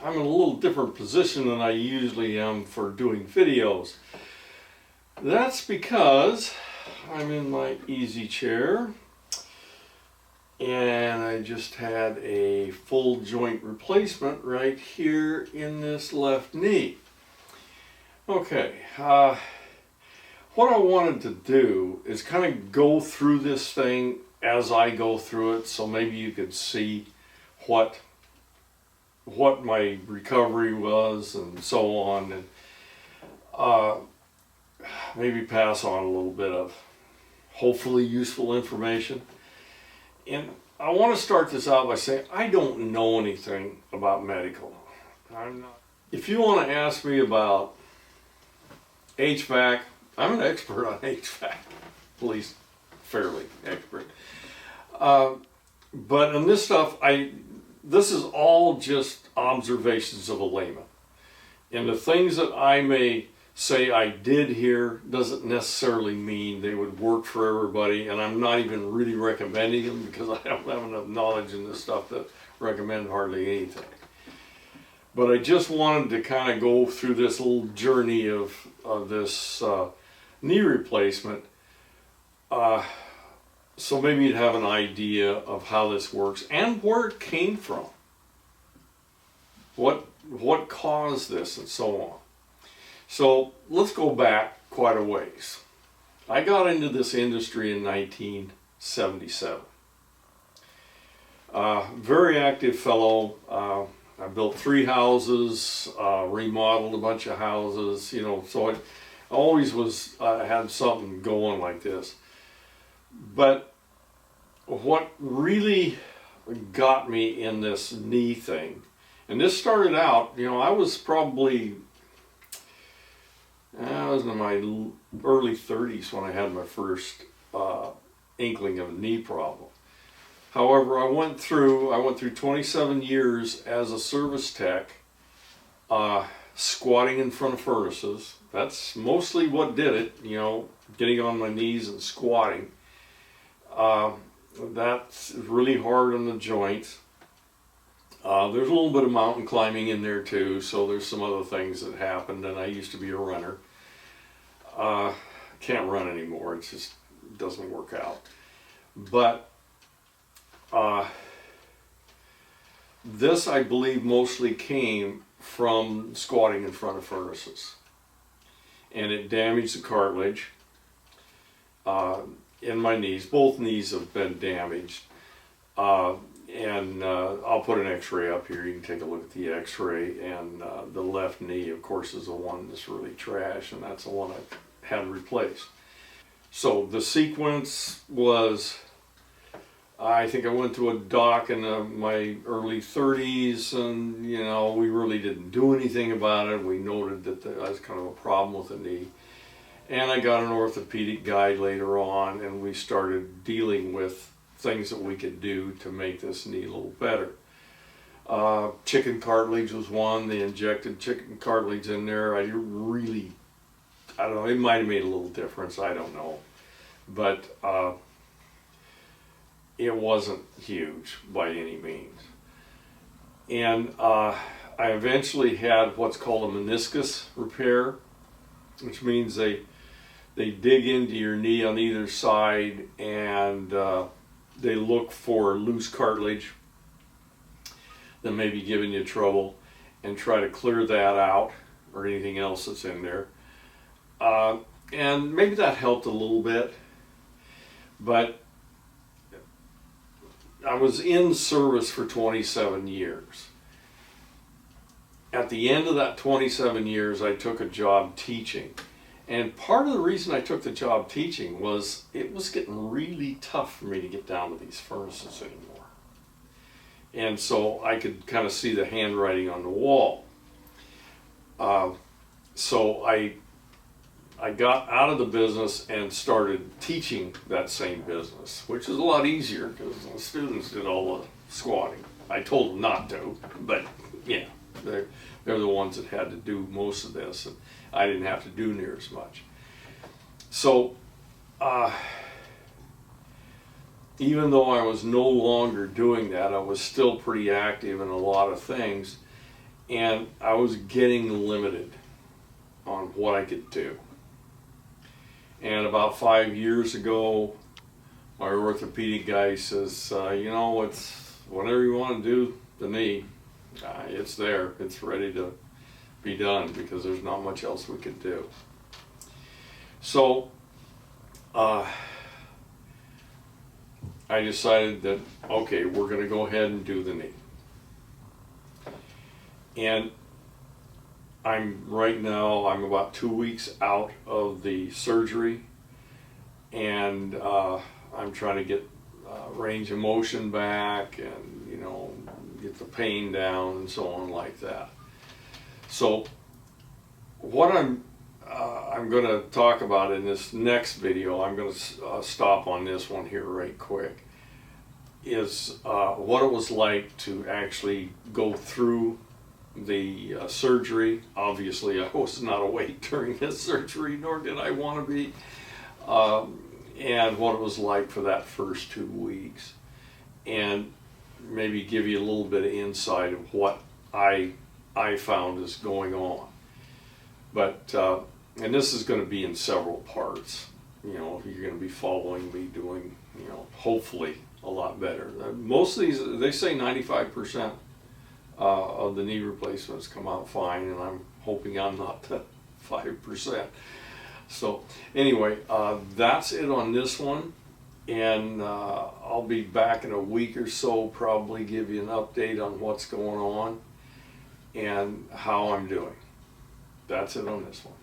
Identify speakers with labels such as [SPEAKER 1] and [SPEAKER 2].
[SPEAKER 1] I'm in a little different position than I usually am for doing videos. That's because I'm in my easy chair and I just had a full joint replacement right here in this left knee. Okay, what I wanted to do is kind of go through this thing as I go through it, so maybe you could see what my recovery was and so on, and maybe pass on a little bit of hopefully useful information. And I want to start this out by saying I don't know anything about medical. I'm not. If you want to ask me about HVAC, I'm an expert on HVAC, at least fairly expert. But in this stuff, this is all just observations of a layman. And the things that I may say I did here doesn't necessarily mean they would work for everybody, and I'm not even really recommending them because I don't have enough knowledge in this stuff to recommend hardly anything. But I just wanted to kind of go through this little journey of this knee replacement, so maybe you'd have an idea of how this works and where it came from. What caused this and so on. So let's go back quite a ways. I got into this industry in 1977. Very active fellow. I built 3 houses, remodeled a bunch of houses, so I always had something going like this. But what really got me in this knee thing, and this started out, I was in my early 30s when I had my first inkling of a knee problem. However, I went through 27 years as a service tech, squatting in front of furnaces. That's mostly what did it, getting on my knees and squatting. That's really hard on the joints. There's a little bit of mountain climbing in there too, so there's some other things that happened, and I used to be a runner. Can't run anymore, it just doesn't work out. But this, I believe, mostly came from squatting in front of furnaces. And it damaged the cartilage in my knees. Both knees have been damaged. And I'll put an x-ray up here. You can take a look at the x-ray. And the left knee, of course, is the one that's really trash, and that's the one I've had replaced. So the sequence was, I think I went to a doc in my early 30s, and we really didn't do anything about it. We noted that there was kind of a problem with the knee. And I got an orthopedic guy later on, and we started dealing with things that we could do to make this knee a little better. Chicken cartilage was one. They injected chicken cartilage in there. I don't know, it might have made a little difference, I don't know. But it wasn't huge by any means. And I eventually had what's called a meniscus repair, which means they dig into your knee on either side, and they look for loose cartilage that may be giving you trouble and try to clear that out, or anything else that's in there. And maybe that helped a little bit, but I was in service for 27 years. At the end of that 27 years, I took a job teaching. And part of the reason I took the job teaching was it was getting really tough for me to get down to these furnaces anymore. And so I could kind of see the handwriting on the wall. So I got out of the business and started teaching that same business, which is a lot easier because the students did all the squatting. I told them not to, but yeah, they're the ones that had to do most of this, and I didn't have to do near as much. So even though I was no longer doing that, I was still pretty active in a lot of things. and I was getting limited on what I could do. And about 5 years ago, my orthopedic guy says, you know, it's whatever you want to do the knee, it's there, it's ready to be done, because there's not much else we could do. So I decided that, okay, we're going to go ahead and do the knee. And right now I'm about 2 weeks out of the surgery, and I'm trying to get range of motion back, and you know, get the pain down and so on like that. So what I'm going to talk about in this next video, I'm going to stop on this one here right quick, is what it was like to actually go through the surgery. Obviously I was not awake during this surgery, nor did I want to be, and what it was like for that first 2 weeks, and maybe give you a little bit of insight of what I found is going on. But and this is going to be in several parts. You know, you're going to be following me doing, you know, hopefully a lot better. Most of these, they say 95% of the knee replacements come out fine, and I'm hoping I'm not the 5%. So anyway, that's it on this one, and I'll be back in a week or so, probably give you an update on what's going on and how I'm doing. That's it on this one.